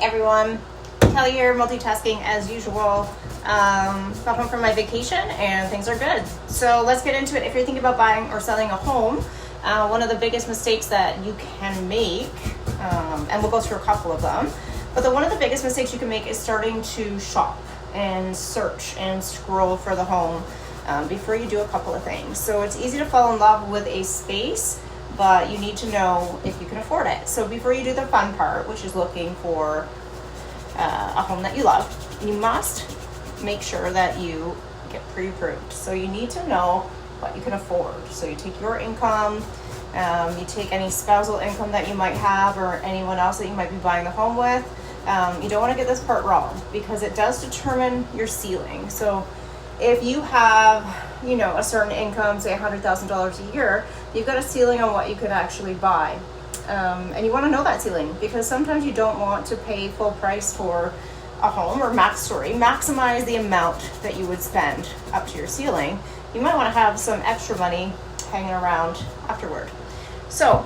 everyone, Kelly here, multitasking as usual. Got home from my vacation and things are good. So let's get into it. If you're thinking about buying or selling a home, one of the biggest mistakes that you can make, and we'll go through a couple of them, but one of the biggest mistakes you can make is starting to shop and search and scroll for the home before you do a couple of things. So it's easy to fall in love with a space, but you need to know if you can afford it. So before you do the fun part, which is looking for a home that you love, you must make sure that you get pre-approved. So you need to know what you can afford. So you take your income, you take any spousal income that you might have or anyone else that you might be buying the home with. You don't want to get this part wrong because it does determine your ceiling. So if you have, a certain income, say $100,000 a year, you've got a ceiling on what you could actually buy. And you want to know that ceiling because sometimes you don't want to pay full price for a home or maximize the amount that you would spend up to your ceiling. You might want to have some extra money hanging around afterward. So,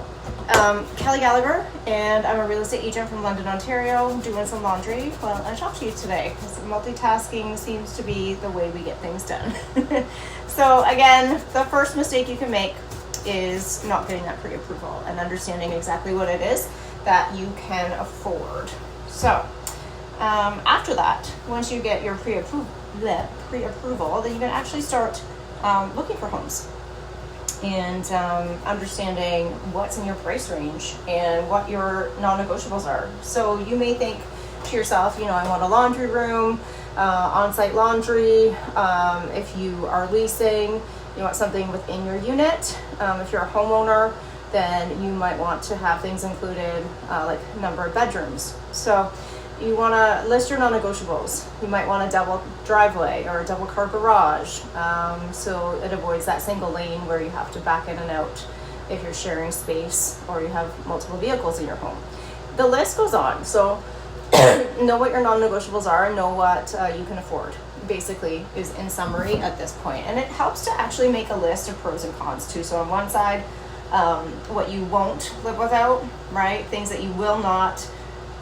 Kelly Gallagher, and I'm a real estate agent from London, Ontario, doing some laundry while I talk to you today because multitasking seems to be the way we get things done. So again, the first mistake you can make is not getting that pre-approval and understanding exactly what it is that you can afford. So after that, once you get your pre-approval, then you can actually start looking for homes and understanding what's in your price range and what your non-negotiables are. So you may think to yourself, I want a laundry room, on-site laundry. If you are leasing, you want something within your unit. If you're a homeowner, then you might want to have things included like number of bedrooms. So you want to list your non-negotiables. You might want a double driveway or a double car garage, so it avoids that single lane where you have to back in and out if you're sharing space or you have multiple vehicles in your home. The list goes on, so know what your non-negotiables are and know what you can afford, basically, is in summary at this point. And it helps to actually make a list of pros and cons too. So on one side, what you won't live without, right? Things that you will not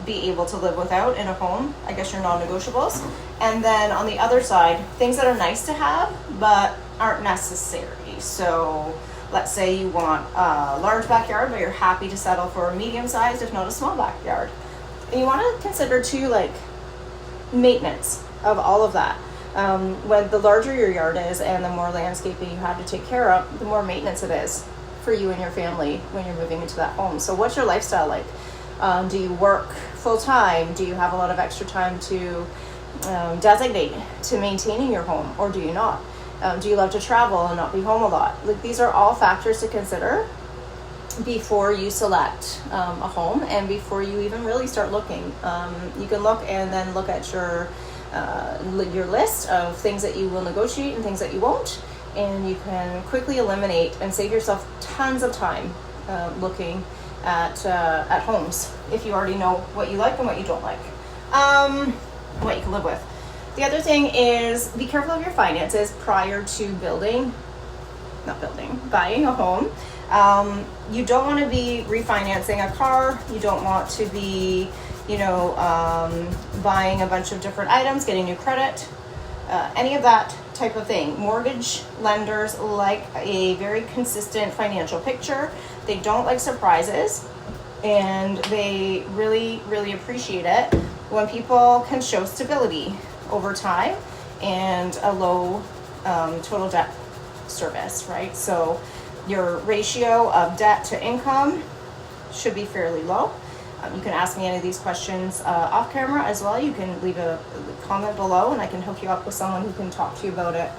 be able to live without in a home, I guess your non-negotiables. And then on the other side, things that are nice to have but aren't necessary. So let's say you want a large backyard, but you're happy to settle for a medium-sized, if not a small backyard. And you want to consider too, like, maintenance of all of that. When the larger your yard is and the more landscaping you have to take care of, the more maintenance it is for you and your family when you're moving into that home. So what's your lifestyle like? Do you work full-time? Do you have a lot of extra time to designate to maintaining your home, or do you not? Do you love to travel and not be home a lot? Like, these are all factors to consider before you select a home and before you even really start looking. You can look and then look at your list of things that you will negotiate and things that you won't, and you can quickly eliminate and save yourself tons of time looking at homes if you already know what you like and what you don't like, what you can live with. The other thing is be careful of your finances prior to buying a home. You don't want to be refinancing a car. You don't want to be, buying a bunch of different items, getting new credit, any of that type of thing. Mortgage lenders like a very consistent financial picture. They don't like surprises, and they really, really appreciate it when people can show stability over time and a low total debt service, right? So your ratio of debt to income should be fairly low. You can ask me any of these questions off camera as well. You can leave a comment below and I can hook you up with someone who can talk to you about it,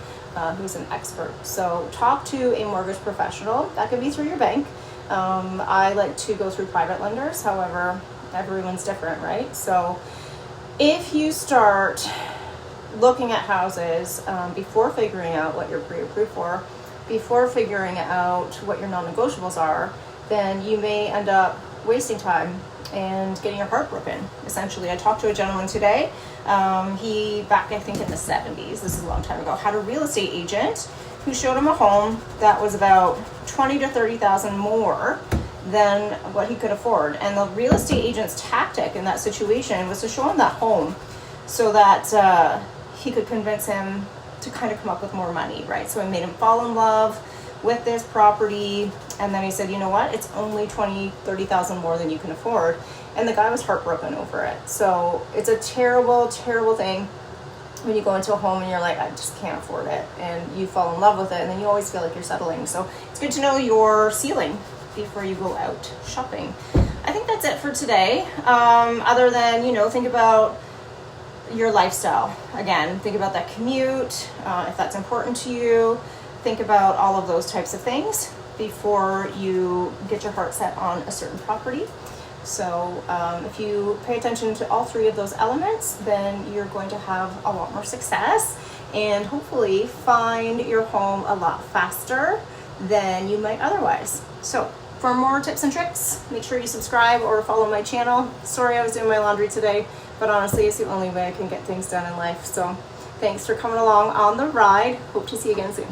who's an expert. So talk to a mortgage professional. That could be through your bank. I like to go through private lenders. However, everyone's different, right? So if you start looking at houses before figuring out what you're pre-approved for, before figuring out what your non-negotiables are, then you may end up wasting time and getting your heart broken, essentially. I talked to a gentleman today. He, back I think in the 70s, this is a long time ago, had a real estate agent who showed him a home that was about $20,000 to $30,000 more than what he could afford. And the real estate agent's tactic in that situation was to show him that home so that he could convince him to kind of come up with more money, right? So it made him fall in love with this property, and then he said, you know what, it's only 20, 30,000 more than you can afford. And the guy was heartbroken over it. So it's a terrible, terrible thing when you go into a home and you're like, I just can't afford it, and you fall in love with it, and then you always feel like you're settling. So it's good to know your ceiling before you go out shopping. I think that's it for today. Other than, think about your lifestyle. Again, think about that commute, if that's important to you. Think about all of those types of things before you get your heart set on a certain property. So if you pay attention to all three of those elements, then you're going to have a lot more success and hopefully find your home a lot faster than you might otherwise. So for more tips and tricks, make sure you subscribe or follow my channel. Sorry I was doing my laundry today, but honestly, it's the only way I can get things done in life. So thanks for coming along on the ride. Hope to see you again soon.